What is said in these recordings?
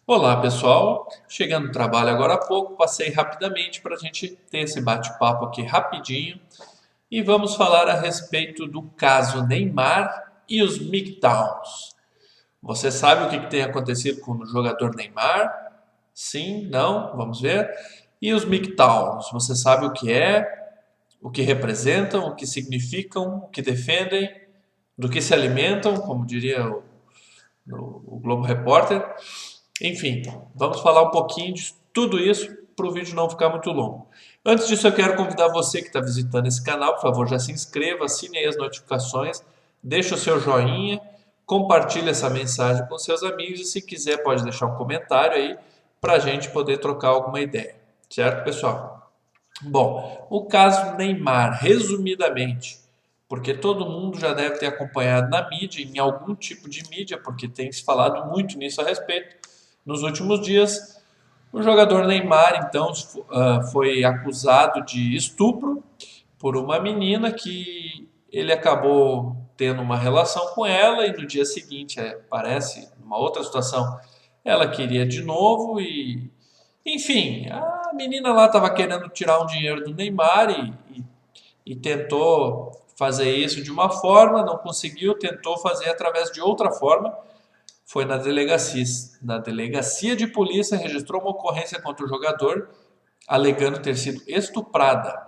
Olá pessoal, chegando no trabalho agora há pouco, passei rapidamente para a gente ter esse bate-papo aqui rapidinho e vamos falar a respeito do caso Neymar e os MGTOWs. Você sabe o que tem acontecido com o jogador Neymar? Sim? Não? Vamos ver. E os MGTOWs, você sabe o que é, o que representam, o que significam, o que defendem, do que se alimentam, como diria o Globo Repórter? Enfim, vamos falar um pouquinho de tudo isso para o vídeo não ficar muito longo. Antes disso, eu quero convidar você que está visitando esse canal, por favor, já se inscreva, assine aí as notificações, deixe o seu joinha, compartilhe essa mensagem com seus amigos e se quiser pode deixar um comentário aí para a gente poder trocar alguma ideia. Certo, pessoal? Bom, o caso Neymar, resumidamente, porque todo mundo já deve ter acompanhado na mídia, em algum tipo de mídia, porque tem se falado muito nisso a respeito. Nos últimos dias, o jogador Neymar, então, foi acusado de estupro por uma menina que ele acabou tendo uma relação com ela e no dia seguinte, parece, numa outra situação, ela queria de novo e, enfim, a menina lá estava querendo tirar um dinheiro do Neymar e tentou fazer isso de uma forma, não conseguiu, tentou fazer através de outra forma, foi na delegacia de polícia, registrou uma ocorrência contra o jogador, alegando ter sido estuprada.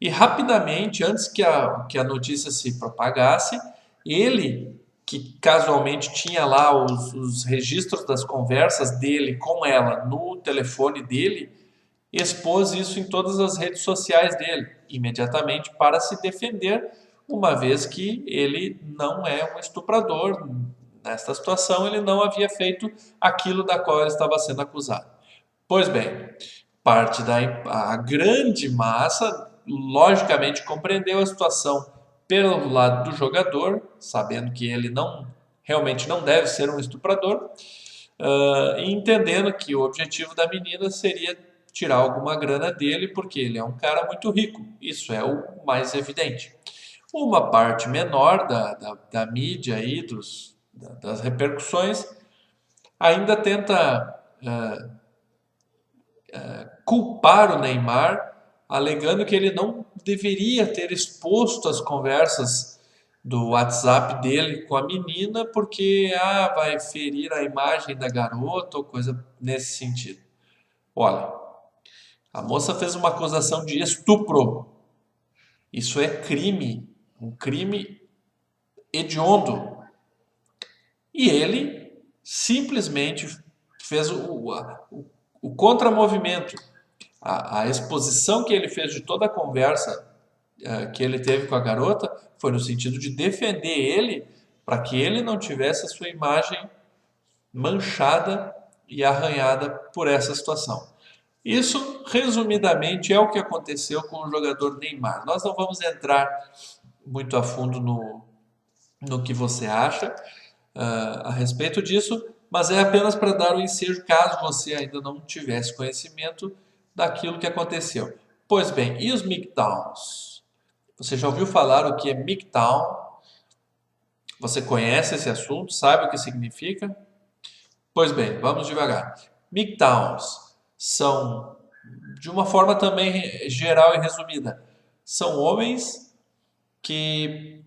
E rapidamente, antes que a notícia se propagasse, ele, que casualmente tinha lá os registros das conversas dele com ela no telefone dele, expôs isso em todas as redes sociais dele, imediatamente para se defender, uma vez que ele não é um estuprador. Nesta situação, ele não havia feito aquilo da qual ele estava sendo acusado. Pois bem, a grande massa, logicamente, compreendeu a situação pelo lado do jogador, sabendo que ele não realmente não deve ser um estuprador, e entendendo que o objetivo da menina seria tirar alguma grana dele, porque ele é um cara muito rico. Isso é o mais evidente. Uma parte menor da mídia e das repercussões ainda tenta culpar o Neymar, alegando que ele não deveria ter exposto as conversas do WhatsApp dele com a menina, porque vai ferir a imagem da garota ou coisa nesse sentido. Olha, a moça fez uma acusação de estupro. Isso é crime, um crime hediondo. E ele simplesmente fez o contramovimento. A exposição que ele fez de toda a conversa que ele teve com a garota foi no sentido de defender ele para que ele não tivesse a sua imagem manchada e arranhada por essa situação. Isso, resumidamente, é o que aconteceu com o jogador Neymar. Nós não vamos entrar muito a fundo no que você acha a respeito disso, mas é apenas para dar o ensejo caso você ainda não tivesse conhecimento daquilo que aconteceu. Pois bem, e os MGTOWs? Você já ouviu falar o que é MGTOW? Você conhece esse assunto? Sabe o que significa? Pois bem, vamos devagar. MGTOWs são, de uma forma também geral e resumida, são homens que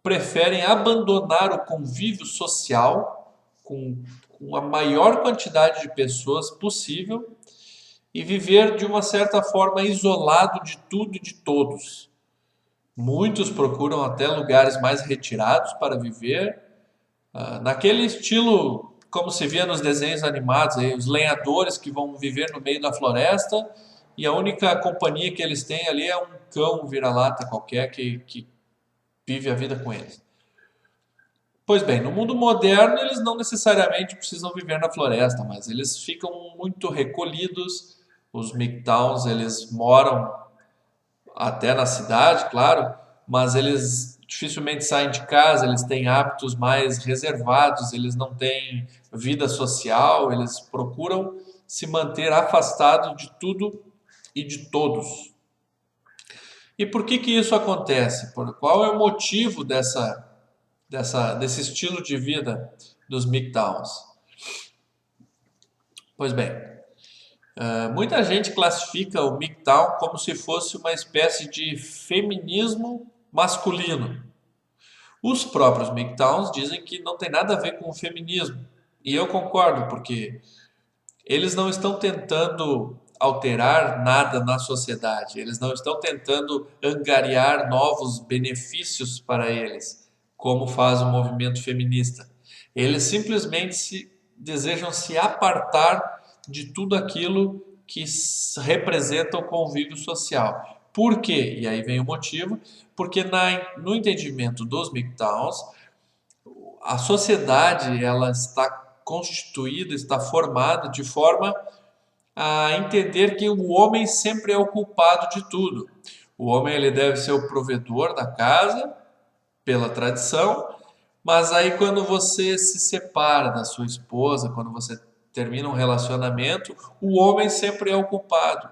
preferem abandonar o convívio social com a maior quantidade de pessoas possível e viver de uma certa forma isolado de tudo e de todos. Muitos procuram até lugares mais retirados para viver, naquele estilo como se via nos desenhos animados, aí, os lenhadores que vão viver no meio da floresta e a única companhia que eles têm ali é um cão vira-lata qualquer que vive a vida com eles. Pois bem, no mundo moderno eles não necessariamente precisam viver na floresta, mas eles ficam muito recolhidos. Os MGTOWs, eles moram até na cidade, claro, mas eles dificilmente saem de casa, eles têm hábitos mais reservados, eles não têm vida social, eles procuram se manter afastados de tudo e de todos. E por que isso acontece? Qual é o motivo desse estilo de vida dos MGTOWs? Pois bem, muita gente classifica o MGTOW como se fosse uma espécie de feminismo masculino. Os próprios MGTOWs dizem que não tem nada a ver com o feminismo. E eu concordo, porque eles não estão tentando alterar nada na sociedade, eles não estão tentando angariar novos benefícios para eles, como faz o movimento feminista. Eles simplesmente desejam se apartar de tudo aquilo que representa o convívio social. Por quê? E aí vem o motivo, porque no entendimento dos MGTOWs, a sociedade ela está constituída, está formada de forma a entender que o homem sempre é o culpado de tudo. O homem ele deve ser o provedor da casa, pela tradição, mas aí quando você se separa da sua esposa, quando você termina um relacionamento, o homem sempre é o culpado.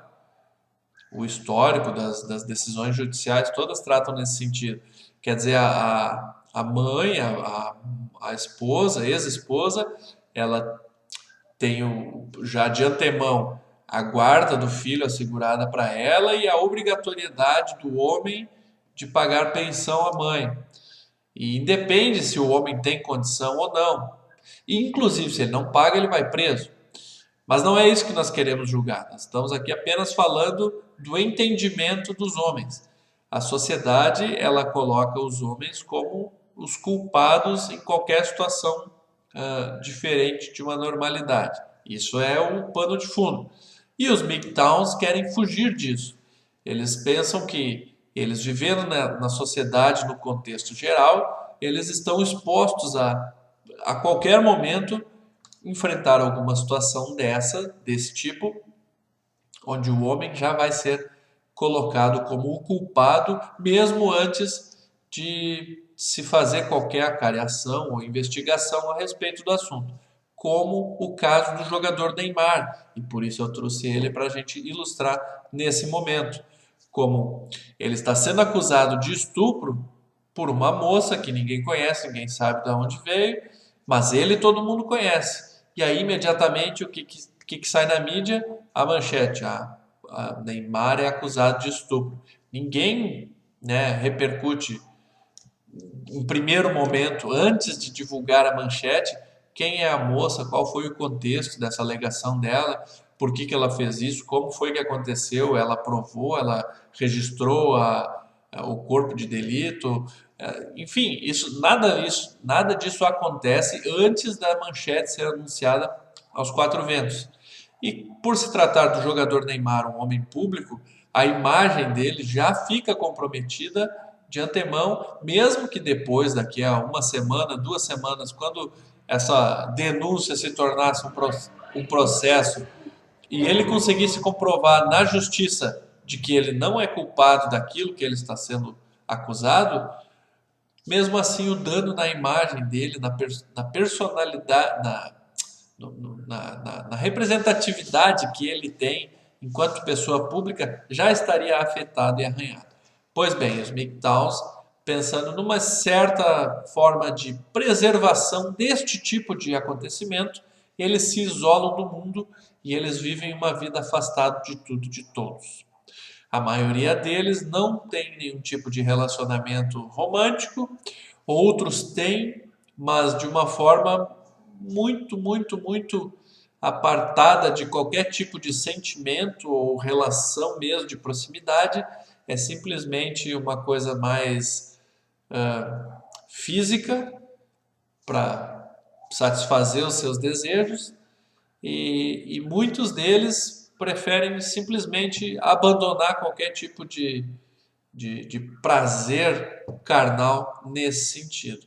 O histórico das decisões judiciais todas tratam nesse sentido. Quer dizer, a mãe, a esposa, a ex-esposa, ela tem já de antemão a guarda do filho assegurada para ela e a obrigatoriedade do homem de pagar pensão à mãe. E independe se o homem tem condição ou não. E, inclusive, se ele não paga, ele vai preso. Mas não é isso que nós queremos julgar. Nós estamos aqui apenas falando do entendimento dos homens. A sociedade, ela coloca os homens como os culpados em qualquer situação diferente de uma normalidade. Isso é o pano de fundo. E os MGTOWs querem fugir disso. Eles pensam que eles vivendo na sociedade, no contexto geral, eles estão expostos a qualquer momento enfrentar alguma situação desse tipo, onde o homem já vai ser colocado como o culpado, mesmo antes de se fazer qualquer acariação ou investigação a respeito do assunto, como o caso do jogador Neymar, e por isso eu trouxe ele para a gente ilustrar nesse momento, como ele está sendo acusado de estupro por uma moça que ninguém conhece, ninguém sabe de onde veio, mas ele todo mundo conhece. E aí, imediatamente, o que sai na mídia? A manchete. A Neymar é acusado de estupro. Ninguém, né, repercute em primeiro momento, antes de divulgar a manchete, quem é a moça, qual foi o contexto dessa alegação dela, por que ela fez isso, como foi que aconteceu, ela provou, ela registrou o corpo de delito, enfim, nada disso acontece antes da manchete ser anunciada aos quatro ventos. E por se tratar do jogador Neymar, um homem público, a imagem dele já fica comprometida de antemão, mesmo que depois, daqui a uma semana, 2 semanas, quando essa denúncia se tornasse um processo e ele conseguisse comprovar na justiça de que ele não é culpado daquilo que ele está sendo acusado, mesmo assim o dano na imagem dele, na personalidade, na representatividade que ele tem enquanto pessoa pública, já estaria afetado e arranhado. Pois bem, os MGTOWs, pensando numa certa forma de preservação deste tipo de acontecimento, eles se isolam do mundo e eles vivem uma vida afastada de tudo e de todos. A maioria deles não tem nenhum tipo de relacionamento romântico, outros têm, mas de uma forma muito, muito, muito apartada de qualquer tipo de sentimento ou relação mesmo de proximidade, é simplesmente uma coisa mais física para satisfazer os seus desejos e muitos deles preferem simplesmente abandonar qualquer tipo de prazer carnal nesse sentido.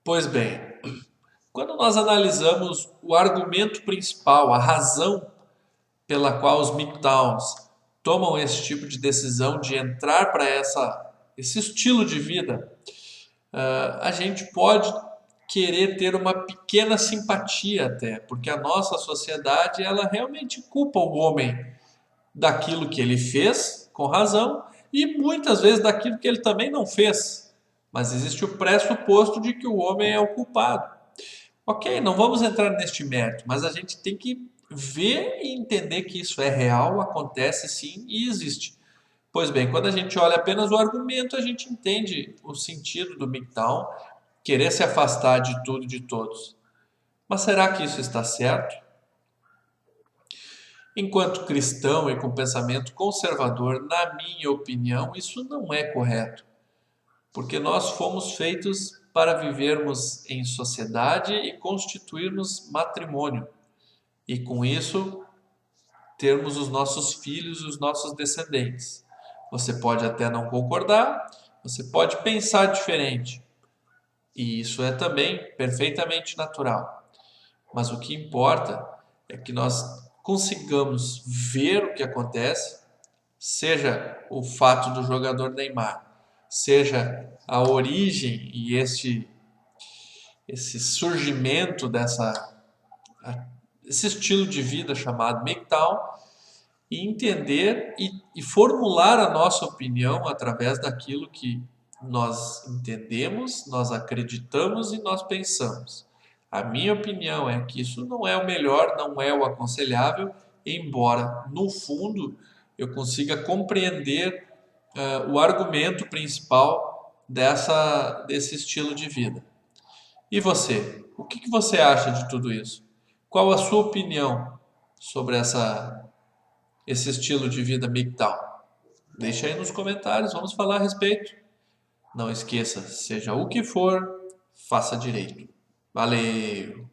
Pois bem, quando nós analisamos o argumento principal, a razão pela qual os MGTOWs tomam esse tipo de decisão de entrar para esse estilo de vida, a gente pode querer ter uma pequena simpatia até, porque a nossa sociedade ela realmente culpa o homem daquilo que ele fez, com razão, e muitas vezes daquilo que ele também não fez. Mas existe o pressuposto de que o homem é o culpado. Ok, não vamos entrar neste mérito, mas a gente tem que ver e entender que isso é real, acontece sim e existe. Pois bem, quando a gente olha apenas o argumento, a gente entende o sentido do MGTOW, querer se afastar de tudo e de todos. Mas será que isso está certo? Enquanto cristão e com pensamento conservador, na minha opinião, isso não é correto, porque nós fomos feitos para vivermos em sociedade e constituirmos matrimônio, e com isso termos os nossos filhos e os nossos descendentes. Você pode até não concordar, você pode pensar diferente, e isso é também perfeitamente natural. Mas o que importa é que nós consigamos ver o que acontece, seja o fato do jogador Neymar, seja a origem e esse surgimento esse estilo de vida chamado MGTOW, e entender e formular a nossa opinião através daquilo que nós entendemos, nós acreditamos e nós pensamos. A minha opinião é que isso não é o melhor, não é o aconselhável, embora no fundo eu consiga compreender o argumento principal desse estilo de vida. E você? O que você acha de tudo isso? Qual a sua opinião sobre esse estilo de vida MGTOW? Deixa aí nos comentários, vamos falar a respeito. Não esqueça, seja o que for, faça direito. Valeu!